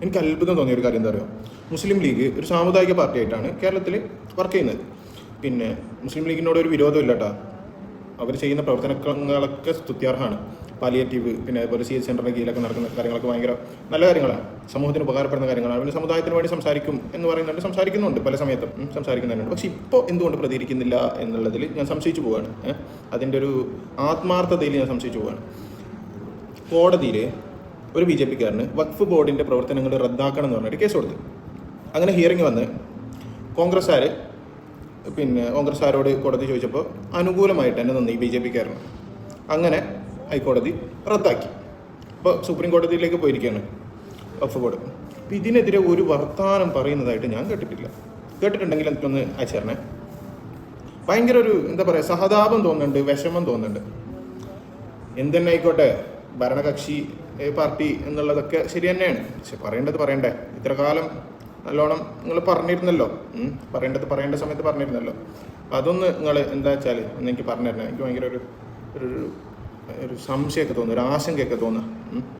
എനിക്ക് അത്ഭുതം തോന്നിയ ഒരു കാര്യം എന്താ പറയുക, മുസ്ലിം ലീഗ് ഒരു സാമുദായിക പാർട്ടിയായിട്ടാണ് കേരളത്തിൽ വർക്ക് ചെയ്യുന്നത്. പിന്നെ മുസ്ലിം ലീഗിനോട് ഒരു വിരോധമില്ല കേട്ടോ. അവർ ചെയ്യുന്ന പ്രവർത്തനങ്ങളൊക്കെ സ്തുത്യർഹമാണ്. പാലിയേറ്റീവ്, പിന്നെ അതുപോലെ CH സെൻ്ററിൻ്റെ കീഴിലൊക്കെ നടക്കുന്ന കാര്യങ്ങളൊക്കെ ഭയങ്കര നല്ല കാര്യങ്ങളാണ്, സമൂഹത്തിന് ഉപകാരപ്പെടുന്ന കാര്യങ്ങളാണ്. പിന്നെ സമുദായത്തിന് വേണ്ടി സംസാരിക്കും എന്ന് പറയുന്നുണ്ട്, സംസാരിക്കുന്നുണ്ട്, പല സമയത്തും സംസാരിക്കുന്നുണ്ട്. പക്ഷെ ഇപ്പോൾ എന്തുകൊണ്ട് പ്രതികരിക്കുന്നില്ല എന്നുള്ളതിൽ ഞാൻ സംശയിച്ചു പോവുകയാണ്. അതിൻ്റെ ഒരു ആത്മാർത്ഥതയിൽ ഞാൻ സംശയിച്ചു പോവുകയാണ്. കോടതിയിൽ ഒരു BJP-കാരന് വഖഫ് ബോർഡിൻ്റെ പ്രവർത്തനങ്ങൾ റദ്ദാക്കണം എന്ന് പറഞ്ഞിട്ട് കേസ് കൊടുത്തു. അങ്ങനെ ഹിയറിംഗ് വന്ന് കോൺഗ്രസ്സുകാരോട് കോടതി ചോദിച്ചപ്പോൾ അനുകൂലമായിട്ട് തന്നെ നന്ദി BJP-കാരന്. അങ്ങനെ ഹൈക്കോടതി റദ്ദാക്കി. ഇപ്പോൾ സുപ്രീം കോടതിയിലേക്ക് പോയിരിക്കുകയാണ് വഖഫ് ബോർഡ്. അപ്പോൾ ഇതിനെതിരെ ഒരു വർത്തമാനം പറയുന്നതായിട്ട് ഞാൻ കേട്ടിട്ടില്ല. കേട്ടിട്ടുണ്ടെങ്കിൽ എനിക്കൊന്ന് അയച്ചു തരണേ. ഭയങ്കര ഒരു എന്താ പറയുക, സഹതാപം തോന്നുന്നുണ്ട്, വിഷമം തോന്നുന്നുണ്ട്. എന്തെന്നെ ആയിക്കോട്ടെ, ഭരണകക്ഷി പാർട്ടി എന്നുള്ളതൊക്കെ ശരി തന്നെയാണ്. പക്ഷെ പറയേണ്ടത് പറയണ്ടേ? ഇത്ര കാലം നല്ലോണം നിങ്ങൾ പറഞ്ഞിരുന്നല്ലോ, പറയേണ്ട സമയത്ത് പറഞ്ഞിരുന്നല്ലോ. അതൊന്ന് നിങ്ങൾ എന്താ വെച്ചാൽ ഒന്ന് എനിക്ക് പറഞ്ഞു തരണം. എനിക്ക് ഭയങ്കര ഒരു സംശയമൊക്കെ തോന്നുന്നു, ഒരു ആശങ്കയൊക്കെ തോന്നുക.